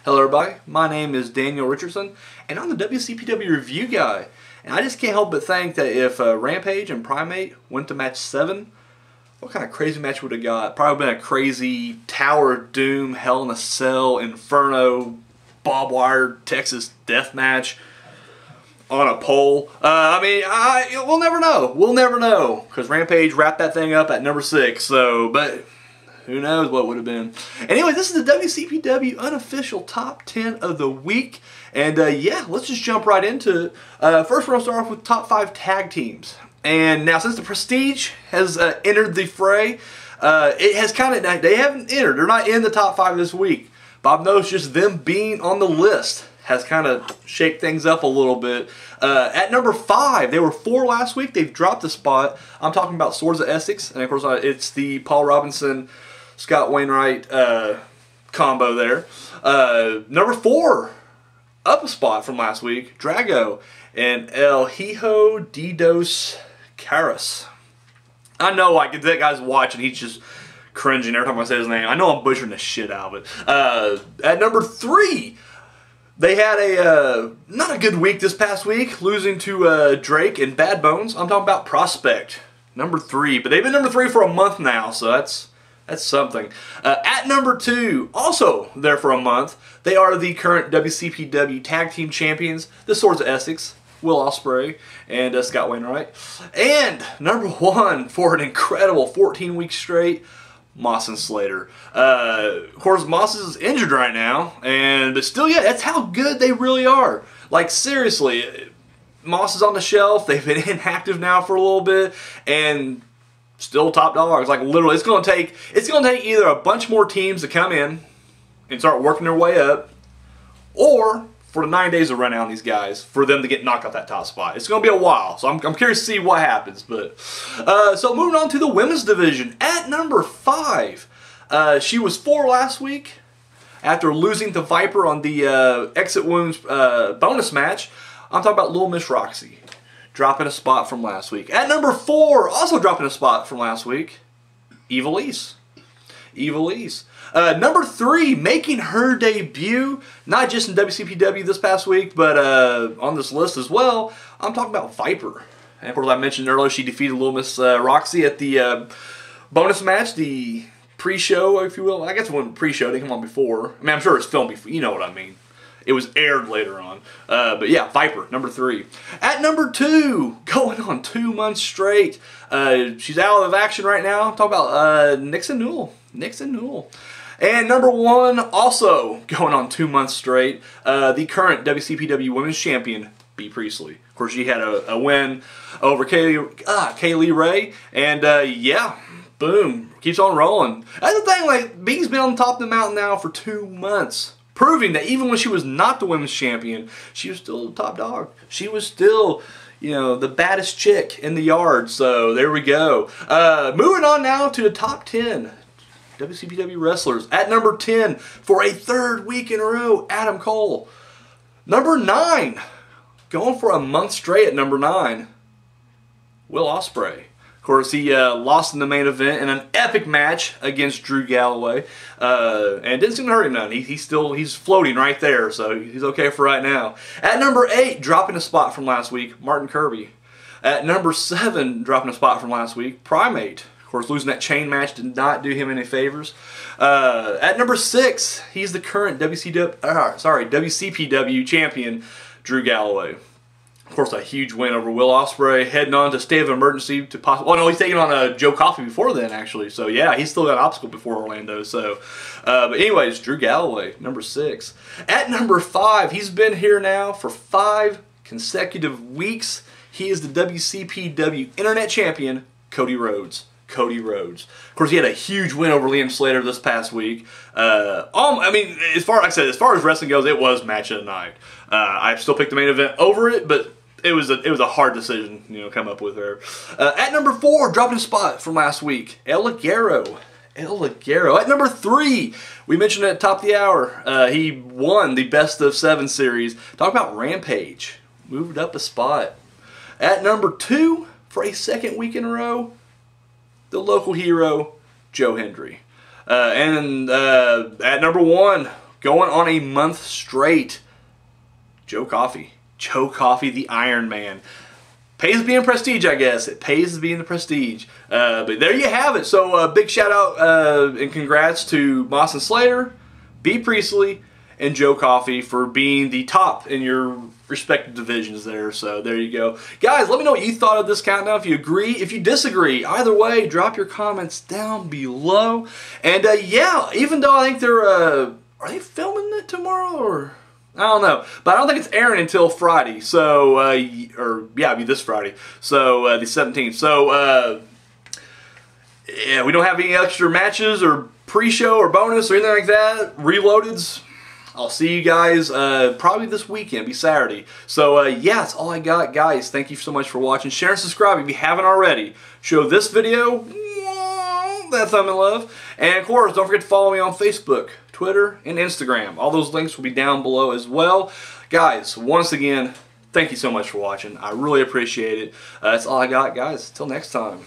Hello everybody, my name is Daniel Richardson and I'm the WCPW review guy. And I just can't help but think that if Rampage and Primate went to match 7, what kind of crazy match would have got? Probably been a crazy Tower of Doom, Hell in a Cell, Inferno, barbed wire, Texas death match on a pole. We'll never know. We'll never know because Rampage wrapped that thing up at number 6. But who knows what would have been. Anyway, this is the WCPW unofficial top 10 of the week. And yeah, let's just jump right into it. First, we're going to start off with top 5 tag teams. And now, since the Prestige has entered the fray, it has kind of, they haven't entered. They're not in the top 5 this week. But I've noticed just them being on the list has kind of shaked things up a little bit. At number 5, they were 4 last week. They've dropped a spot. I'm talking about Swords of Essex. And of course, it's the Paul Robinson, Scott Wainwright combo there. Number 4, up a spot from last week, Drago and El Hijo de Dos Caras. I know, like, if that guy's watching, he's just cringing every time I say his name. I know I'm butchering the shit out of it. At number 3, they had a not a good week this past week, losing to Drake and Bad Bones. I'm talking about Prospect, number 3. But they've been number 3 for a month now, so that's something. At number 2, also there for a month, they are the current WCPW Tag Team Champions, the Swords of Essex, Will Ospreay and Scott Wainwright. And number 1 for an incredible 14 weeks straight, Moss and Slater. Of course, Moss is injured right now, but still, yeah, that's how good they really are. Like, seriously, Moss is on the shelf. They've been inactive now for a little bit, and still top dogs. Like, literally, it's gonna take either a bunch more teams to come in and start working their way up, or for the 9 days to run out on these guys for them to get knocked off that top spot. It's gonna be a while, so I'm curious to see what happens. But so moving on to the women's division at number 5, she was 4 last week after losing to Viper on the Exit Wounds bonus match. I'm talking about Little Miss Roxy, dropping a spot from last week. At number 4, also dropping a spot from last week, Evilise. Number 3, making her debut, not just in WCPW this past week, but on this list as well. I'm talking about Viper. And of course, I mentioned earlier she defeated Little Miss Roxy at the bonus match, the pre-show, if you will. I guess it wasn't pre-show, they come on before. I mean, I'm sure it's filmed before, you know what I mean. It was aired later on. But yeah, Viper, number 3. At number 2, going on 2 months straight. She's out of action right now. I'm talking about Nixon Newell. And number 1, also going on 2 months straight, the current WCPW Women's Champion, Bea Priestley. Of course, she had a win over Kaylee Ray. And yeah, boom, keeps on rolling. That's the thing, like, Bea's been on top of the mountain now for 2 months. Proving that even when she was not the women's champion, she was still the top dog. She was still, you know, the baddest chick in the yard. So there we go. Moving on now to the top 10 WCPW wrestlers. At number 10, for a 3rd week in a row, Adam Cole. Number 9, going for a month straight at number 9, Will Ospreay. Of course, he lost in the main event in an epic match against Drew Galloway, and it didn't seem to hurt him none. He's floating right there, so he's okay for right now. At number 8, dropping a spot from last week, Martin Kirby. At number 7, dropping a spot from last week, Primate. Of course, losing that chain match did not do him any favors. At number 6, he's the current WCPW champion, Drew Galloway. Of course, a huge win over Will Ospreay, heading on to State of Emergency to possibly... Oh, no, he's taking on Joe Coffey before then, actually. So, yeah, he's still got an obstacle before Orlando. So, but anyways, Drew Galloway, number 6. At number 5, he's been here now for 5 consecutive weeks. He is the WCPW Internet Champion, Cody Rhodes. Of course, he had a huge win over Liam Slater this past week. I mean, as far as wrestling goes, it was match of the night. I still picked the main event over it, but it was a hard decision, you know, come up with there. At number 4, dropping a spot from last week, El Ligero. At number 3, we mentioned at the top of the hour, he won the Best of 7 series. Talk about Rampage. Moved up a spot. At number 2, for a 2nd week in a row, the local hero, Joe Hendry. At number 1, going on a month straight. Joe Coffey, the Iron Man. Pays to be in Prestige, I guess. It pays to be in the Prestige. But there you have it. So big shout out and congrats to Moss and Slater, B. Priestley, and Joe Coffey for being the top in your respective divisions there. So there you go. Guys, let me know what you thought of this countdown. If you agree, if you disagree, either way, drop your comments down below. And yeah, even though I think they're, are they filming it tomorrow or... I don't know, but I don't think it's airing until Friday, so, or, yeah, it'll be this Friday, so, the 17th, so, yeah, we don't have any extra matches, or pre-show, or bonus, or anything like that, reloadeds. I'll see you guys, probably this weekend, be Saturday, so, yeah, that's all I got, guys. Thank you so much for watching. Share and subscribe if you haven't already. Show this video that thumb and love, and of course, don't forget to follow me on Facebook, Twitter, and Instagram. All those links will be down below as well. Guys, once again, thank you so much for watching. I really appreciate it. That's all I got, guys. Till next time.